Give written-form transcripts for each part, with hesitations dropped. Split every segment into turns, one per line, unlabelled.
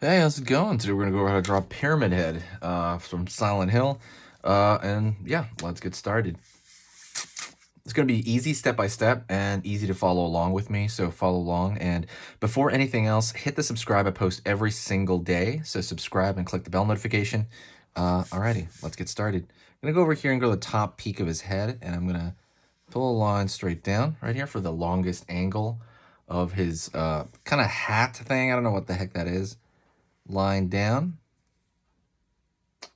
Hey, how's it going? Today we're gonna go over how to draw Pyramid Head from Silent Hill. And yeah, let's get started. It's gonna be easy step by step and easy to follow along with me, so follow along. And before anything else, hit the subscribe. I post every single day, so subscribe and click the bell notification. Alrighty, let's get started. I'm gonna go over here and go to the top peak of his head, and I'm gonna pull a line straight down right here for the longest angle of his kind of hat thing. I don't know what the heck that is. Line down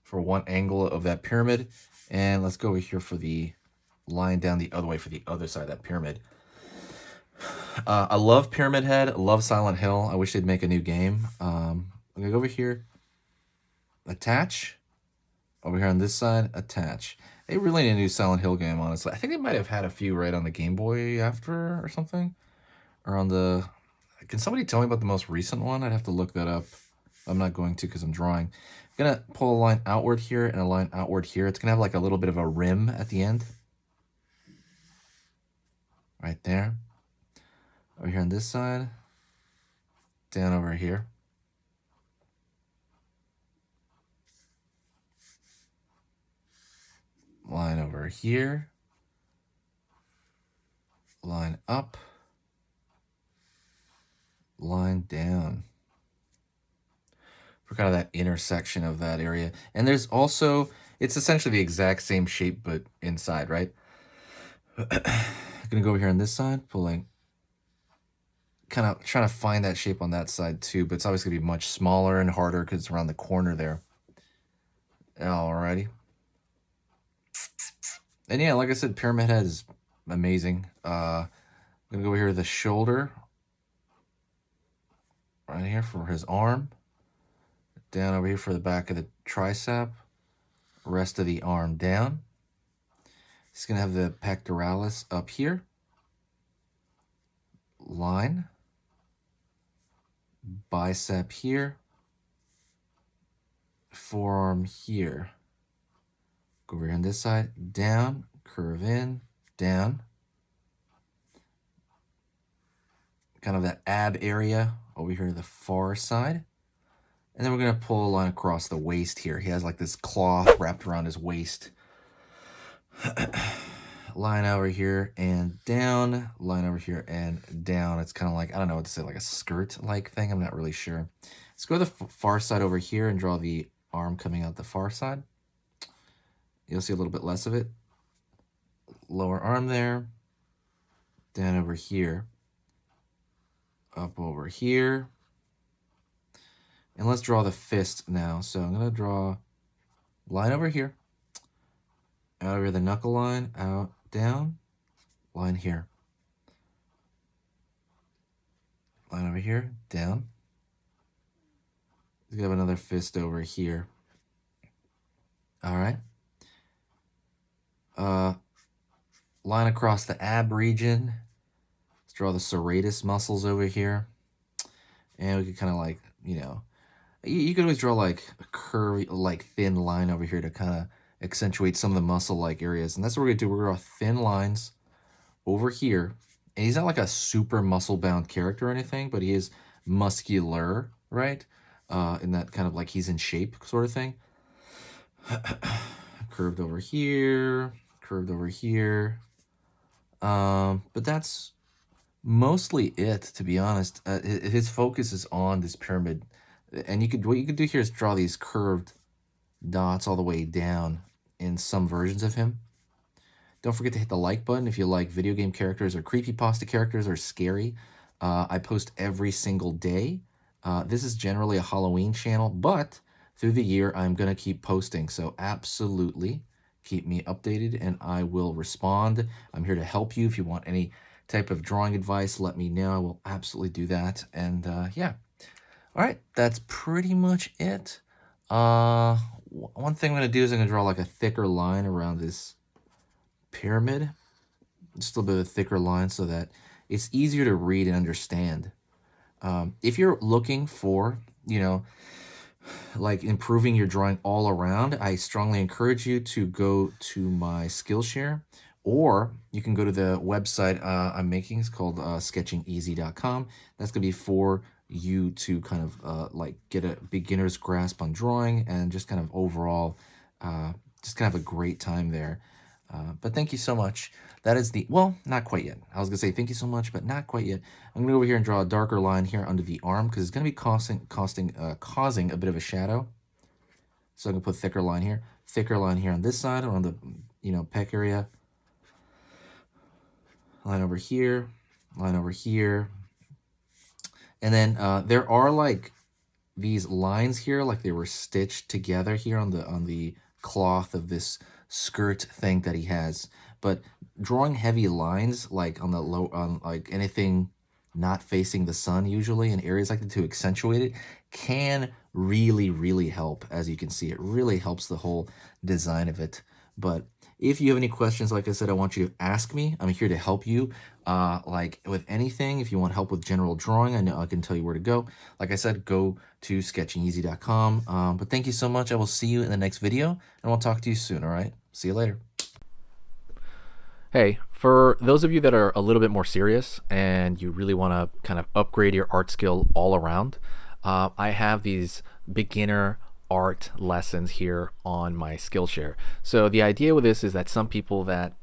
for one angle of that pyramid, and let's go over here for the line down the other way for the other side of that pyramid. I love Pyramid Head, I love Silent Hill. I wish they'd make a new game. I'm gonna go over here, attach, over here on this side, attach. They really need a new Silent Hill game, honestly. I think they might have had a few right on the Game Boy after or something, or on the... Can somebody tell me about the most recent one? I'd have to look that up. I'm not going to because I'm drawing. I'm gonna pull a line outward here and a line outward here. It's gonna have like a little bit of a rim at the end. Right there. Over here on this side. Down over here. Line over here. Line up. Line down. For kind of that intersection of that area. And there's also, it's essentially the exact same shape, but inside, right? I'm gonna go over here on this side, pulling, kind of trying to find that shape on that side too, but it's always gonna be much smaller and harder because it's around the corner there. Alrighty. And yeah, like I said, Pyramid Head is amazing. I'm gonna go over here to the shoulder, right here for his arm. Down over here for the back of the tricep, rest of the arm down. He's gonna have the pectoralis up here, line, bicep here, forearm here. Go over here on this side, down, curve in, down. Kind of that ab area over here to the far side. And then we're going to pull a line across the waist here. He has like this cloth wrapped around his waist. Line over here and down. Line over here and down. It's kind of like, I don't know what to say, like a skirt-like thing. I'm not really sure. Let's go to the far side over here and draw the arm coming out the far side. You'll see a little bit less of it. Lower arm there. Down over here. Up over here. And let's draw the fist now. So I'm going to draw line over here. Out over the knuckle line, out, down, line here. Line over here, down. We have another fist over here. All right. Line across the ab region. Let's draw the serratus muscles over here. And we could kind of like, you know, you could always draw like a curvy, like thin line over here to kind of accentuate some of the muscle-like areas. And that's what we're gonna do. We're gonna draw thin lines over here. And he's not like a super muscle-bound character or anything, but he is muscular, right? In that kind of like he's in shape sort of thing. Curved over here, curved over here. But that's mostly it, to be honest. His focus is on this pyramid. And what you could do here is draw these curved dots all the way down in some versions of him. Don't forget to hit the like button if you like video game characters or creepypasta characters or scary. I post every single day. This is generally a Halloween channel, but through the year, I'm going to keep posting. So absolutely keep me updated and I will respond. I'm here to help you. If you want any type of drawing advice, let me know. I will absolutely do that. And yeah. All right, that's pretty much it. One thing I'm going to do is I'm going to draw like a thicker line around this pyramid. Just a little bit of a thicker line so that it's easier to read and understand. If you're looking for, you know, like improving your drawing all around, I strongly encourage you to go to my Skillshare, or you can go to the website I'm making. It's called sketchingeasy.com. That's going to be for you to kind of like get a beginner's grasp on drawing and just kind of overall just kind of have a great time there. But thank you so much. That is the, well, not quite yet. I was gonna say thank you so much, but not quite yet. I'm gonna go over here and draw a darker line here under the arm because it's gonna be causing a bit of a shadow. So I'm gonna put thicker line here on this side around the, you know, pec area. Line over here, line over here. And then there are like these lines here, like they were stitched together here on the cloth of this skirt thing that he has. But drawing heavy lines like on the low, like anything not facing the sun usually in areas like that to accentuate it can really help. As you can see, it really helps the whole design of it. But if you have any questions, like I said, I want you to ask me. I'm here to help you. Like with anything, if you want help with general drawing, I know I can tell you where to go. Like I said, go to sketchingeasy.com. But thank you so much. I will see you in the next video, and I'll talk to you soon, all right? See you later.
Hey, for those of you that are a little bit more serious and you really want to kind of upgrade your art skill all around, I have these beginner art lessons here on my Skillshare. So the idea with this is that some people that,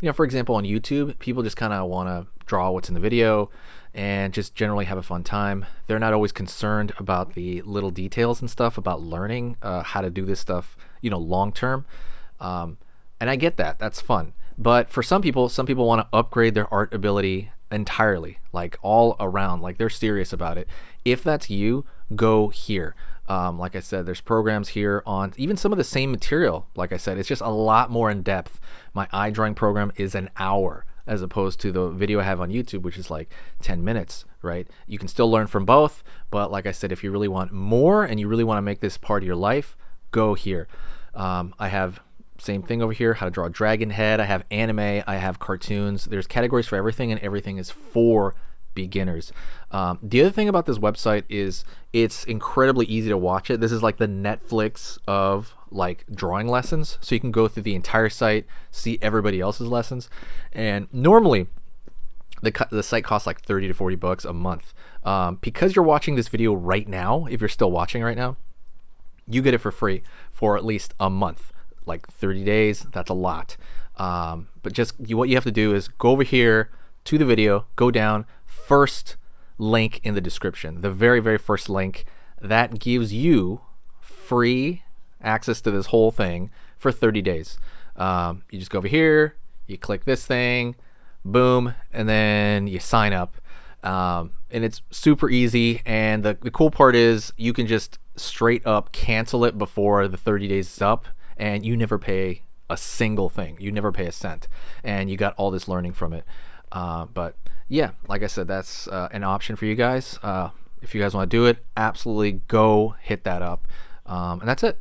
you know, for example, on YouTube, people just kind of want to draw what's in the video and just generally have a fun time. They're not always concerned about the little details and stuff about learning how to do this stuff, you know, long term. And I get that. That's fun. But for some people want to upgrade their art ability entirely, like all around, like they're serious about it. If that's you, go here. Like I said, there's programs here on even some of the same material. Like I said, it's just a lot more in depth. My eye drawing program is an hour as opposed to the video I have on YouTube, which is like 10 minutes, right? You can still learn from both. But like I said, if you really want more and you really want to make this part of your life, go here. I have same thing over here, how to draw a dragon head. I have anime, I have cartoons. There's categories for everything, and everything is for beginners. The other thing about this website is it's incredibly easy to watch it. This is like the Netflix of like drawing lessons. So you can go through the entire site, see everybody else's lessons. And normally the site costs like 30 to 40 bucks a month. Because you're watching this video right now, if you're still watching right now, you get it for free for at least a month. Like 30 days, that's a lot. But just what you have to do is go over here to the video, go down, first link in the description, the very first link that gives you free access to this whole thing for 30 days. You just go over here, you click this thing, boom, and then you sign up. And it's super easy. And the cool part is you can just straight up cancel it before the 30 days is up, and you never pay a single thing. You never pay a cent, and you got all this learning from it. But yeah, like I said, that's an option for you guys. If you guys want to do it, absolutely go hit that up. And that's it.